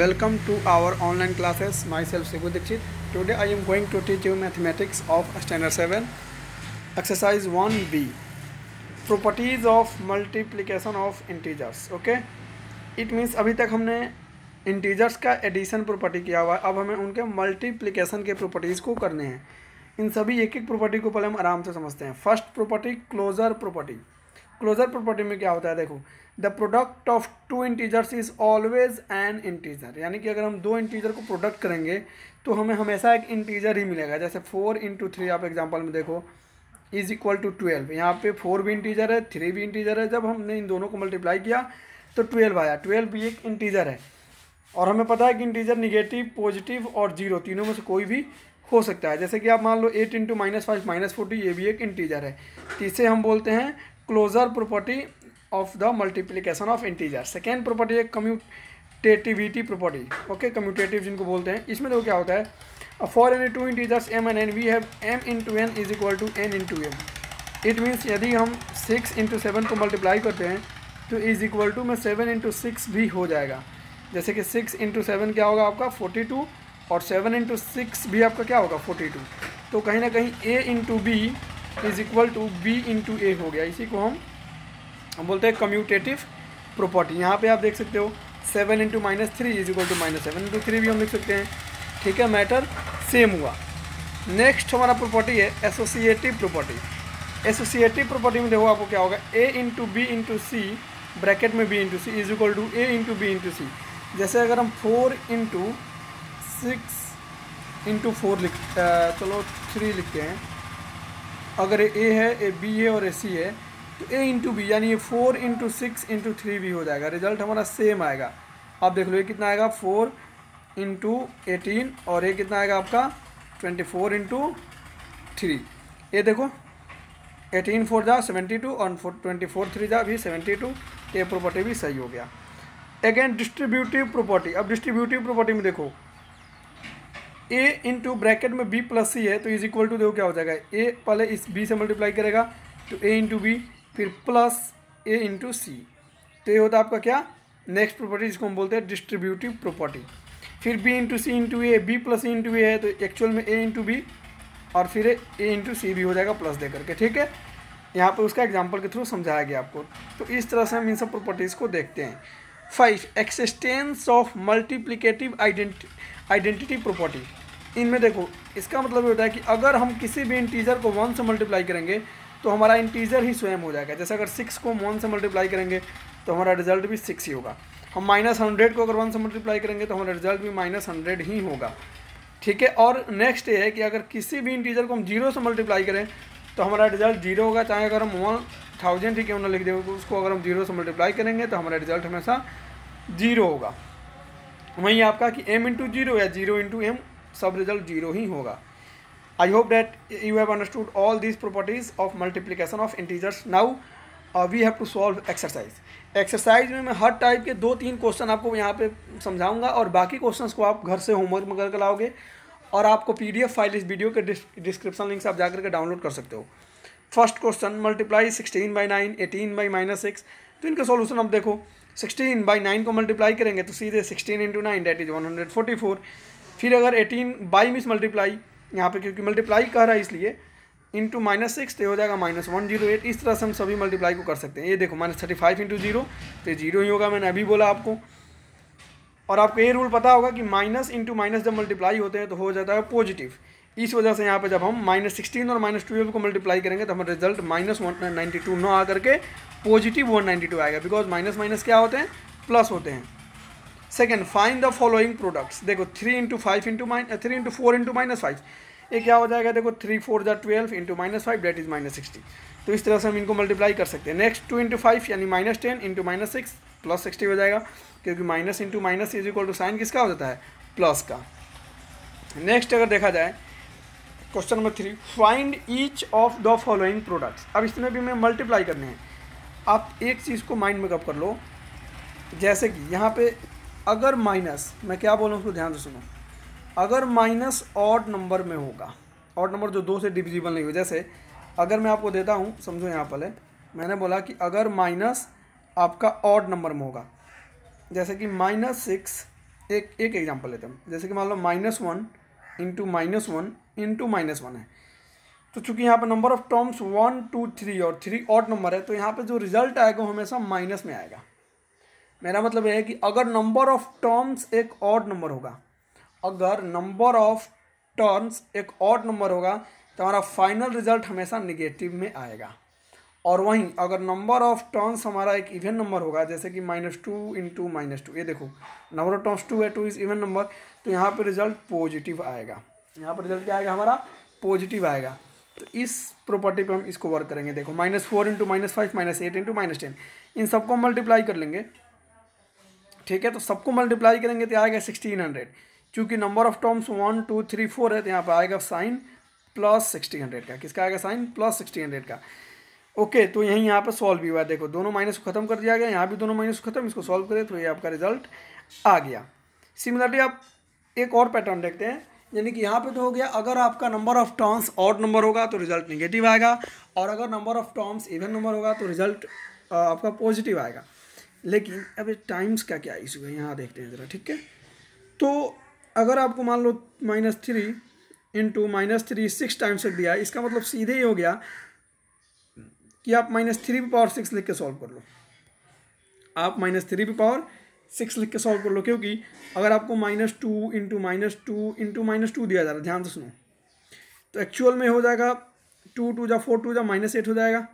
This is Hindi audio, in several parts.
Welcome to our online classes. Myself Shibu Dixit. Today I am going to teach you mathematics of standard 7. Exercise 1b. Properties of multiplication of integers. Okay. It means अभी तक हमने इंटीजर्स का एडिशन प्रॉपर्टी किया हुआ है, अब हमें उनके मल्टीप्लिकेशन के प्रॉपर्टीज़ को करने हैं। इन सभी एक एक प्रॉपर्टी को पहले हम आराम से समझते हैं। First property closure property. Closure property में क्या होता है, देखो, the product of two integers is always an integer, यानी कि अगर हम दो इंटीजर को प्रोडक्ट करेंगे तो हमें हमेशा एक इंटीजर ही मिलेगा। जैसे 4 × 3 आप एग्जांपल में देखो इज इक्वल टू 12। यहाँ पे 4 भी इंटीजर है, 3 भी इंटीजर है। जब हमने इन दोनों को मल्टीप्लाई किया तो 12 आया। 12 भी एक इंटीजर है और हमें पता है कि इंटीजर निगेटिव, पॉजिटिव और जीरो तीनों में से कोई भी हो सकता है। जैसे कि आप मान लो 8 × -5 -40, ये भी एक इंटीजर है। तो इसे हम बोलते हैं closure property of the multiplication of integer. Second property है कम्यूटेटिविटी प्रॉपर्टी। ओके, कम्यूटेटिव जिनको बोलते हैं। इसमें देखो क्या होता है, for any two integers m and n we have m × n is equal to n × m। It means यदि हम 6 × 7 को मल्टीप्लाई करते हैं तो इज इक्वल टू में 7 × 6 भी हो जाएगा। जैसे कि 6 × 7 क्या होगा आपका 42 और 7 × 6 भी आपका क्या होगा 42। तो कहीं ना कहीं a × b is equal to b × a हो गया। इसी को हम बोलते हैं कम्यूटेटिव प्रॉपर्टी। यहाँ पे आप देख सकते हो 7 × -3 इज इक्वल टू -7 × 3 भी हम लिख सकते हैं। ठीक है, मैटर सेम हुआ। नेक्स्ट हमारा प्रॉपर्टी है एसोसिएटिव प्रॉपर्टी। एसोसिएटिव प्रॉपर्टी में देखो आपको क्या होगा, a × b × c ब्रैकेट में b × c is equal to a × b × c। जैसे अगर हम 4 × 6 × 4 चलो 3 लिखते हैं। अगर a है, a b है और a c है तो a × b यानी ये 4 × 6 × 3 भी हो जाएगा। रिजल्ट हमारा सेम आएगा। आप देख लो ये कितना आएगा 4 × 18 और ये कितना आएगा आपका 24 × 3। ये देखो 18 4 जा 72 और 24 3 जा भी 72। ये प्रॉपर्टी भी सही हो गया। Again distributive property. अब डिस्ट्रीब्यूटिव प्रॉपर्टी में देखो a × ब्रैकेट में b + c है तो इज इक्वल टू देखो क्या हो जाएगा, a पहले इस b से मल्टीप्लाई करेगा तो a × b फिर प्लस a × c। तो ये होता है आपका क्या नेक्स्ट प्रॉपर्टी, जिसको हम बोलते हैं डिस्ट्रीब्यूटिव प्रॉपर्टी। फिर b × c × a, b + c × a है तो एक्चुअल में a × b और फिर a × c भी हो जाएगा प्लस दे करके। ठीक है, यहाँ पे उसका एग्जांपल के थ्रू समझाया गया आपको। तो इस तरह से हम इन सब प्रॉपर्टीज़ को देखते हैं। 5 existence of multiplicative identity property. इनमें देखो इसका मतलब ये होता है कि अगर हम किसी भी इंटीजर को 1 से मल्टीप्लाई करेंगे तो हमारा इंटीजर ही स्वयं हो जाएगा। जैसे अगर 6 को 1 से मल्टीप्लाई करेंगे तो हमारा रिजल्ट भी 6 ही होगा। हम -100 को अगर 1 से मल्टीप्लाई करेंगे तो हमारा रिजल्ट भी -100 ही होगा। ठीक है, और नेक्स्ट ये है कि अगर किसी भी इंटीजर को हम 0 से मल्टीप्लाई करें तो हमारा रिजल्ट 0 होगा। चाहे अगर हम 1000 ही क्यों ना लिख दें, उसको अगर हम 0 से मल्टीप्लाई करेंगे तो हमारा रिजल्ट हमेशा 0 होगा। वहीं आपका कि m × 0 या 0 × m सब रिजल्ट 0 ही होगा। I hope that you have understood all these properties of multiplication of integers. Now we have to solve exercise. Exercise में मैं हर टाइप के 2-3 क्वेश्चन आपको यहाँ पे समझाऊंगा और बाकी क्वेश्चंस को आप घर से होमवर्क में करके लाओगे और आपको PDF फाइल इस वीडियो के डिस्क्रिप्शन लिंक से आप जाकर के डाउनलोड कर सकते हो। First question, multiply 16/9 18/-6। तो इनका सॉल्यूशन अब देखो, 16/9 को मल्टीप्लाई करेंगे तो सीधे 16 × 9 दैट इज 144। फिर अगर 18 बाई मिस मल्टीप्लाई, यहाँ पे क्योंकि मल्टीप्लाई कर रहा है इसलिए इंटू -6 तो हो जाएगा -108। इस तरह से हम सभी मल्टीप्लाई को कर सकते हैं। ये देखो -35 × 0 तो 0 ही होगा, मैंने अभी बोला आपको। और आपको ये रूल पता होगा कि माइनस इंटू माइनस जब मल्टीप्लाई होते हैं तो हो जाता है पॉजिटिव। इस वजह से यहाँ पे जब हम -16 और -12 को मल्टीप्लाई करेंगे तो हमारा रिजल्ट -192 ना आ करके पॉजिटिव 192 आएगा, बिकॉज माइनस माइनस क्या होते हैं, प्लस होते हैं। Second, find the following products. देखो 3 × 4 × -5 ये क्या हो जाएगा, देखो 3 4 जा 12 × -5 दैट इज -60। तो इस तरह से हम इनको मल्टीप्लाई कर सकते हैं। नेक्स्ट 2 × 5 यानी -10 × -6 प्लस 60 हो जाएगा, क्योंकि minus into minus is equal to sign किसका हो जाता है, प्लस का। नेक्स्ट अगर देखा जाए question number 3, find each of the following products. अब इसमें भी मैं मल्टीप्लाई करने हैं। आप एक चीज़ को माइंड में कब कर लो, जैसे कि यहाँ पे अगर माइनस, मैं क्या बोलूँ उसको ध्यान से सुनो, अगर माइनस ऑड नंबर में होगा, ऑड नंबर जो 2 से डिविजिबल नहीं हो, जैसे अगर मैं आपको देता हूँ, समझो यहाँ पहले मैंने बोला कि अगर माइनस आपका ऑड नंबर में होगा, जैसे कि -6 एक एग्जाम्पल लेते हैं, जैसे कि मान लो -1 इंटू -1 इंटू -1 है। तो चूंकि यहाँ पे नंबर ऑफ टर्म्स 1 2 3 और 3 ऑड नंबर है, तो यहाँ पे जो रिजल्ट आएगा वो हमेशा माइनस में आएगा। मेरा मतलब यह है कि अगर नंबर ऑफ टर्म्स एक ऑड नंबर होगा, अगर नंबर ऑफ टर्म्स एक ऑड नंबर होगा तो हमारा फाइनल रिजल्ट हमेशा निगेटिव में आएगा। और वहीं अगर नंबर ऑफ टर्म्स हमारा एक इवन नंबर होगा, जैसे कि -2 इंटू -2, ये देखो नंबर ऑफ टर्म्स 2 है, 2 इज इवन नंबर, तो यहाँ पे रिजल्ट पॉजिटिव आएगा। यहाँ पर रिजल्ट क्या आएगा हमारा? पॉजिटिव आएगा। तो इस प्रॉपर्टी पे हम इसको वर्क करेंगे। देखो -4 इंटू -5 -8 इंटू -10, इन सबको मल्टीप्लाई कर लेंगे, ठीक है। तो सबको मल्टीप्लाई करेंगे तो आएगा 1600। चूँकि नंबर ऑफ टर्म्स 1 2 3 4 है, तो यहाँ पर आएगा साइन प्लस 1600 का। किसका आएगा? साइन प्लस 1600 का। ओके, तो यहीं यहाँ पर सॉल्व भी हुआ। देखो दोनों माइनस को खत्म कर दिया गया, यहाँ भी दोनों माइनस को खत्म, इसको सॉल्व करें तो ये आपका रिजल्ट आ गया। सिमिलरली आप एक और पैटर्न देखते हैं, यानी कि यहाँ पे तो हो गया, अगर आपका number of terms odd number होगा तो रिजल्ट नेगेटिव आएगा, और अगर number of terms even number होगा तो रिजल्ट आपका पॉजिटिव आएगा। लेकिन अब टाइम्स का क्या इशू है, यहाँ देखते हैं ज़रा, ठीक है। तो अगर आपको मान लो -3 इंटू -3 6 टाइम्स तक दिया है, इसका मतलब सीधे ही हो गया कि आप -3⁶ लिख के सॉल्व कर लो। आप -3⁶ लिख के सॉल्व कर लो, क्योंकि अगर आपको -2 इंटू -2 इंटू -2 दिया जा रहा है, ध्यान से सुनो, तो एक्चुअल में हो जाएगा 2 2 जा 4 2 जा -8 हो जाएगा।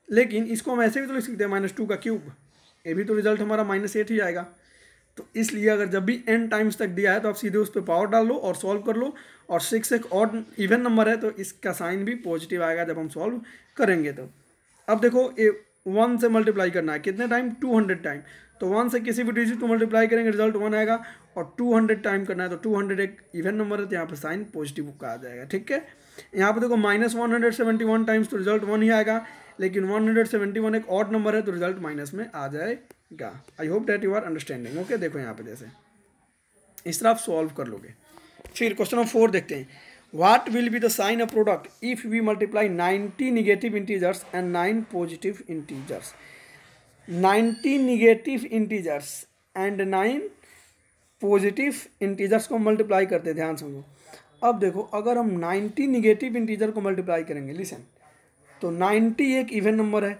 लेकिन इसको हम ऐसे भी तो लिख सकते हैं -2 का क्यूब, ये भी तो रिजल्ट हमारा -8 ही आएगा। तो इसलिए अगर जब भी n टाइम्स तक दिया है तो आप सीधे उस पर पावर डाल लो और सॉल्व कर लो। और 6 एक ऑड इवन नंबर है, तो इसका साइन भी पॉजिटिव आएगा जब हम सॉल्व करेंगे। तो अब देखो, ये 1 से मल्टीप्लाई करना है, कितने टाइम? 200 टाइम। तो 1 से किसी भी डिजिट को मल्टीप्लाई करेंगे रिजल्ट 1 आएगा, और 200 टाइम करना है तो 200 एक इवन नंबर है, तो यहाँ पर साइन पॉजिटिव का आ जाएगा, ठीक है। यहाँ पर देखो -171 टाइम्स तो रिजल्ट 1 ही आएगा, लेकिन 171 एक ऑड नंबर है तो रिजल्ट माइनस में आ जाएगा। I hope that you are understanding. Okay, देखो यहाँ पे जैसे इस तरह आप सॉल्व कर लोगे। फिर क्वेश्चन नंबर 4 देखते हैं। What will be the sign of product if we multiply 90 negative integers and 9 positive integers? 90 negative integers and 9 positive integers को मल्टीप्लाई करते हैं, ध्यान समझो। अब देखो, अगर हम 90 निगेटिव इंटीजर को मल्टीप्लाई करेंगे, लिसन, तो 90 एक इवन नंबर है।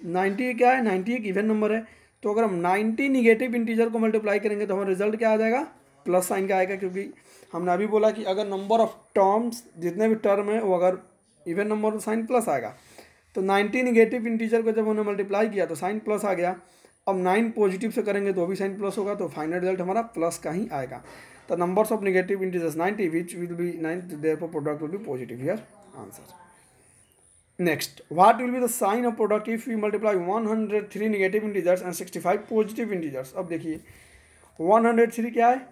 90 क्या है? 90 एक इवन नंबर है। तो अगर हम 90 निगेटिव इंटीजर को मल्टीप्लाई करेंगे तो हमारा रिजल्ट क्या आ जाएगा? प्लस साइन का आएगा, क्योंकि हमने अभी बोला कि अगर नंबर ऑफ टर्म्स जितने भी टर्म है वो अगर इवन नंबर तो साइन प्लस आएगा। तो 90 निगेटिव इंटीजर को जब हमने मल्टीप्लाई किया तो साइन प्लस आ गया। अब 9 पॉजिटिव से करेंगे तो भी साइन प्लस होगा, तो फाइनल रिजल्ट हमारा प्लस का ही आएगा। The numbers of negative integers 90 which will be 9, therefore product will be positive. Here answer. Next, what will be the sign of product if we multiply 103 negative integers and 65 positive integers? अब देखिए 103 क्या है?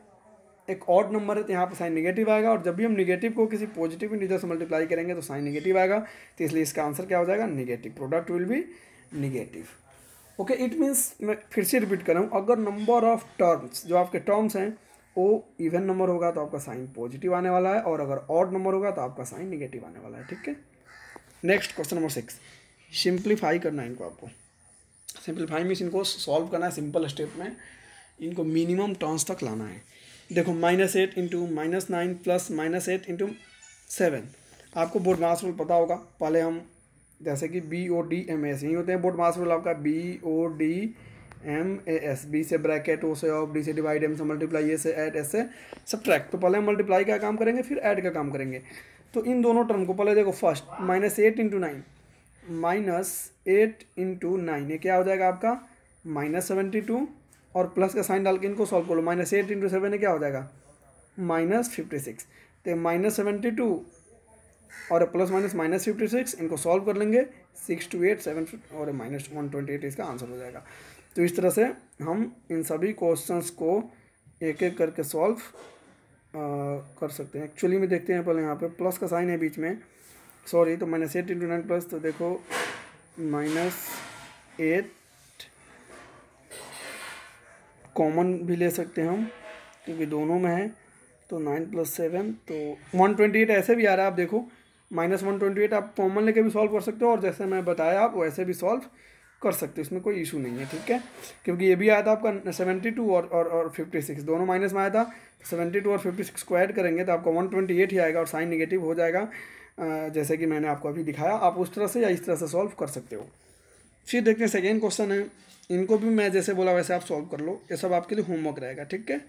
एक ऑड नंबर है, तो यहाँ पर साइन नेगेटिव आएगा, और जब भी हम नेगेटिव को किसी पॉजिटिव इंटीजर से मल्टीप्लाई करेंगे तो साइन नेगेटिव आएगा, तो इसलिए इसका आंसर क्या हो जाएगा? Negative. Product will be negative. Okay, it means, मैं फिर से रिपीट कर रहा हूँ, अगर नंबर ऑफ टर्म्स, जो आपके टर्म्स हैं, वो इवन नंबर होगा तो आपका साइन पॉजिटिव आने वाला है, और अगर ऑड नंबर होगा तो आपका साइन नेगेटिव आने वाला है, ठीक है। नेक्स्ट क्वेश्चन नंबर 6, सिंप्लीफाई करना है इनको। आपको सिंप्लीफाई मीन्स इनको सॉल्व करना है सिंपल स्टेप में, इनको मिनिमम टर्म्स तक लाना है। देखो -8 इंटू -9 प्लस -8 इंटू 7, आपको बोर्ड मास रूल पता होगा। पहले हम जैसे कि BODMAS यही होते हैं बोर्ड मास रूल आपका, BODMAS, B से ब्रैकेट, O से ऑफ, D से डिवाइड, M से मल्टीप्लाई, A से ऐड, S से सब्ट्रैक्ट। तो पहले हम मल्टीप्लाई का काम करेंगे, फिर ऐड का काम करेंगे। तो इन दोनों टर्म को पहले देखो, फर्स्ट -8 इंटू 9, -8 इंटू 9, ये क्या हो जाएगा आपका? -72, और प्लस का साइन डाल के इनको सॉल्व कर लो। -8 इंटू 7 क्या हो जाएगा? -56। तो -72 और प्लस माइनस -56, इनको सॉल्व कर लेंगे, 6 2 8 7 और -128 इसका आंसर हो जाएगा। तो इस तरह से हम इन सभी क्वेश्चंस को एक एक करके सॉल्व कर सकते हैं। एक्चुअली में देखते हैं, पहले यहाँ पे प्लस का साइन है बीच में, सॉरी, तो -8 इंटू 9 प्लस, तो देखो -8 कॉमन भी ले सकते हैं हम, क्योंकि दोनों में है। तो 9 + 7 तो 128 ऐसे भी आ रहा है। आप देखो -128 आप कॉमन लेके भी सॉल्व कर सकते हो, और जैसे मैं बताया आप वैसे भी सॉल्व कर सकते हो, इसमें कोई इशू नहीं है, ठीक है। क्योंकि ये भी आया था आपका 72 और 56 दोनों माइनस में आया था। 72 और 56 को ऐड करेंगे तो आपका 128 ही आएगा और साइन निगेटिव हो जाएगा, जैसे कि मैंने आपको अभी दिखाया। आप उस तरह से या इस तरह से सॉल्व कर सकते हो। फिर देखते हैं सेकेंड क्वेश्चन है, इनको भी मैं जैसे बोला वैसे आप सॉल्व कर लो, ये सब आपके लिए होमवर्क रहेगा, ठीक है।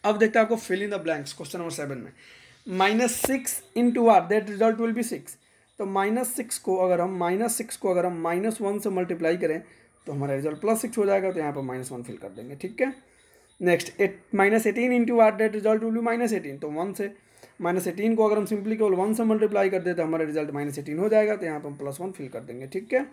अब देखते हैं आपको fill in the blanks question number 7 में। -6 into are that result will be 6। तो -6 को अगर हम -1 से मल्टीप्लाई करें तो हमारा रिजल्ट +6 हो जाएगा, तो यहाँ पर -1 फिल कर देंगे, ठीक है। Next -18 into are that result will be -18। तो 1 से -18 को अगर हम सिंपली केवल 1 से मल्टीप्लाई कर देते तो हमारा रिजल्ट -18 हो जाएगा, तो यहाँ पर हम +1 फिल कर देंगे, ठीक है।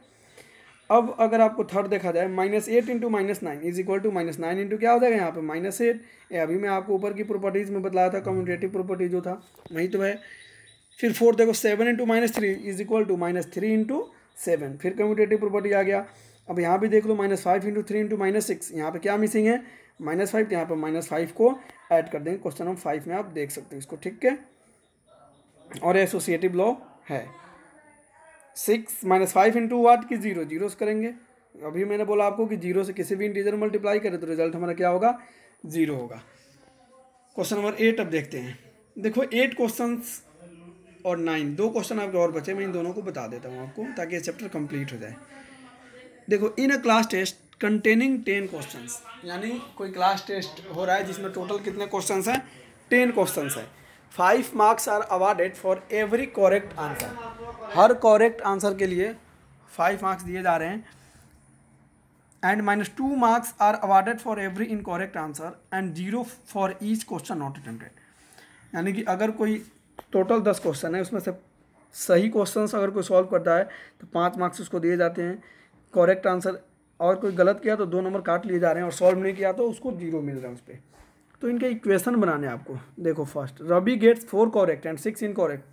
अब अगर आपको थर्ड देखा जाए, -8 into -9 is equal to -9 into क्या हो जाएगा यहाँ पे -8। ये अभी मैं आपको ऊपर की प्रॉपर्टीज़ में बतलाया था, कम्यूटेटिव प्रॉपर्टी जो था वही तो है। फिर फोर्थ देखो 7 into -3 is equal to -3 into 7, फिर कम्यूटेटिव प्रॉपर्टी आ गया। अब यहाँ भी देख लो -5 इंटू 3 इंटू -6, यहाँ पे क्या मिसिंग है -5, तो यहाँ पर -5 को ऐड कर देंगे। क्वेश्चन नंबर 5 में आप देख सकते हो इसको, ठीक है। और एसोसिएटिव लॉ है 6 -5 इंटू वाट की 0 जीरोस करेंगे। अभी मैंने बोला आपको कि 0 से किसी भी इंटीजर मल्टीप्लाई करें तो रिजल्ट हमारा क्या होगा 0 होगा। क्वेश्चन नंबर 8 अब देखते हैं। देखो 8 क्वेश्चंस और 9 दो क्वेश्चन आपके और बचे, मैं इन दोनों को बता देता हूँ आपको ताकि ये चैप्टर कंप्लीट हो जाए। देखो in a class test containing 10 questions, यानी कोई क्लास टेस्ट हो रहा है जिसमें टोटल कितने क्वेश्चंस हैं 10 क्वेश्चंस हैं। 5 marks are awarded for every correct answer. हर करेक्ट आंसर के लिए 5 मार्क्स दिए जा रहे हैं। And -2 marks are awarded for every incorrect answer and 0 for each question not attempted. यानी कि अगर कोई टोटल 10 क्वेश्चन है, उसमें से सही क्वेश्चंस अगर कोई सॉल्व करता है तो 5 मार्क्स उसको दिए जाते हैं। करेक्ट आंसर और कोई गलत किया तो 2 नंबर काट लिए जा रहे हैं, और सॉल्व नहीं किया तो उसको 0 मिल रहा है उस पर। तो इनके इक्वेशन बनाने हैं आपको। देखो first, Ravi gets 4 correct and 6 incorrect,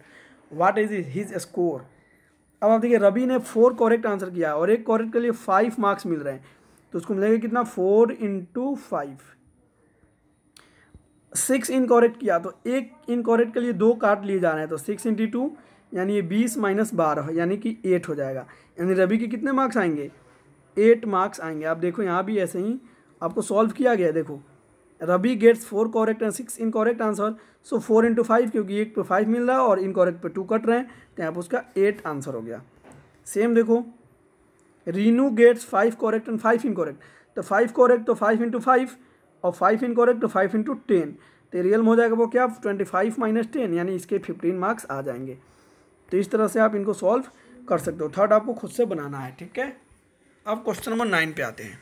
what is his score. अब आप देखिए रवि ने 4 करेक्ट आंसर किया और एक करेक्ट के लिए 5 मार्क्स मिल रहे हैं, तो उसको मिलेगा कितना 4 × 5। 6 इनकरेक्ट किया तो एक इनकरेक्ट के लिए 2 काट लिए जा रहे हैं, तो 6 × 2 यानी ये 20 - 12 यानी कि 8 हो जाएगा। यानी रवि के कितने मार्क्स आएंगे 8 मार्क्स आएंगे। आप देखो यहाँ भी ऐसे ही आपको सॉल्व किया गया है। देखो Ravi gets 4 correct and 6 incorrect answer, so 4 × 5, क्योंकि एक पे 5 मिल रहा है और इनकरेक्ट पे 2 कट रहे हैं, तो यहाँ पर उसका 8 आंसर हो गया। सेम देखो Rinu gets 5 correct and 5 incorrect, तो 5 करेक्ट तो 5 × 5 और 5 इनकरेक्ट तो 5 × 10, तो रियल में हो जाएगा वो क्या 25 - 10, यानी इसके 15 मार्क्स आ जाएंगे। तो इस तरह से आप इनको सॉल्व कर सकते हो। थर्ड आपको खुद से बनाना है, ठीक है। अब क्वेश्चन नंबर 9 पे आते हैं।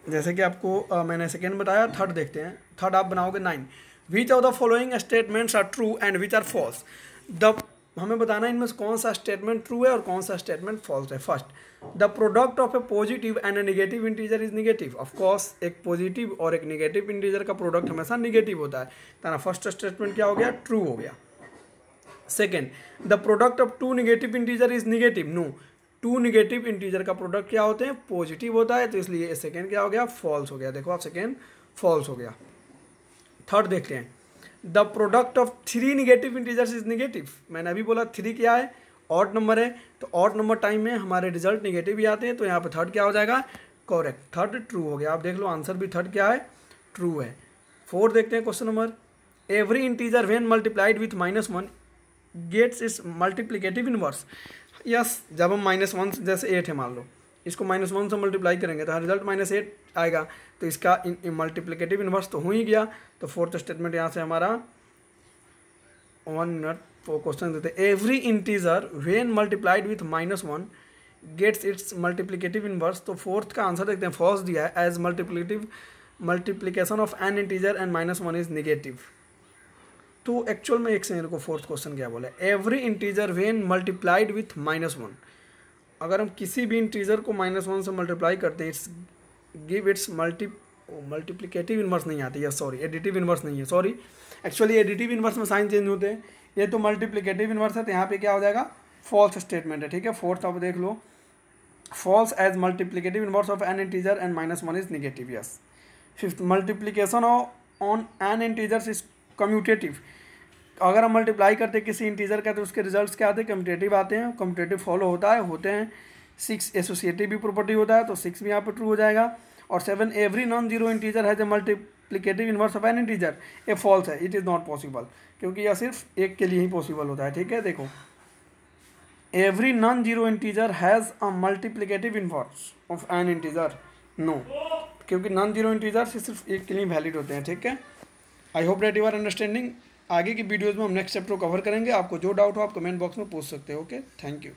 जैसे कि आपको मैंने सेकेंड बताया, थर्ड देखते हैं। थर्ड आप बनाओगे 9, which of the following statements are true and which are false. The हमें बताना है इनमें से कौन सा स्टेटमेंट ट्रू है और कौन सा स्टेटमेंट फॉल्स है। First, the product of A positive and A negative integer is negative. Of course एक पॉजिटिव और एक नेगेटिव इंटीजर का प्रोडक्ट हमेशा नेगेटिव होता है, तो फर्स्ट स्टेटमेंट क्या हो गया ट्रू हो गया। Second, the product of 2 negative integer is negative. No, 2 negative integer का प्रोडक्ट क्या होते हैं पॉजिटिव होता है, तो इसलिए सेकेंड क्या हो गया फॉल्स हो गया। देखो आप सेकेंड फॉल्स हो गया। थर्ड देखते हैं, the product of 3 negative integers is negative. मैंने अभी बोला 3 क्या है ऑड नंबर है, तो ऑड नंबर टाइम में हमारे रिजल्ट नेगेटिव ही आते हैं, तो यहाँ पे थर्ड क्या हो जाएगा करेक्ट। थर्ड ट्रू हो गया। आप देख लो आंसर भी थर्ड क्या है ट्रू है। फोर्थ देखते हैं question number, every integer when multiplied with -1 gets is multiplicative inverse. Yes, जब हम -1 जैसे 8 है मान लो, इसको -1 से मल्टीप्लाई करेंगे तो रिजल्ट -8 आएगा, तो इसका मल्टीप्लिकेटिव इनवर्स तो हो ही गया। तो फोर्थ स्टेटमेंट यहाँ से हमारा 1 मिनट वो क्वेश्चन देते हैं, every integer when multiplied with -1 gets its multiplicative inverse. तो फोर्थ का आंसर देखते हैं, फॉल्स दिया है, as multiplication of an integer and -1 is negative. तो एक्चुअल में एक सेकंड को फोर्थ क्वेश्चन क्या बोला, every integer when multiplied with -1। अगर हम किसी भी इंटीजर को -1 से मल्टीप्लाई करते हैं, it's give its multiplicative inverse नहीं आती है, सॉरी एडिटिव इनवर्स नहीं है, सॉरी एक्चुअली एडिटिव इनवर्स में साइन चेंज होते हैं, ये तो मल्टीप्लिकेटिव इनवर्स है, तो यहाँ पे क्या हो जाएगा फॉल्स स्टेटमेंट है, ठीक है। फोर्थ आप देख लो, false as multiplicative inverse of an integer and -1 is negative. Yes. Fifth, multiplication on an integers is commutative. अगर हम मल्टीप्लाई करते किसी इंटीजर का तो उसके रिजल्ट्स क्या आते हैं, कम्यूटेटिव आते हैं, कम्यूटेटिव फॉलो होते हैं। 6 एसोसिएटिव भी प्रॉपर्टी होता है, तो 6 भी यहाँ पर ट्रू हो जाएगा। और 7 एवरी नॉन जीरो इंटीजर है जो multiplicative inverse of an integer, ये फॉल्स है, इट इज़ नॉट पॉसिबल, क्योंकि यह सिर्फ एक के लिए ही पॉसिबल होता है। ठीक है, देखो every non zero integer has a multiplicative inverse of an integer, no, क्योंकि नॉन जीरो इंटीजर सिर्फ एक के लिए वैलिड होते हैं। ठीक है, I hope that you are understanding. आगे की वीडियोज़ में हम नेक्स्ट चैप्टर कवर करेंगे। आपको जो डाउट हो आप कमेंट बॉक्स में पूछ सकते हो। Okay, thank you.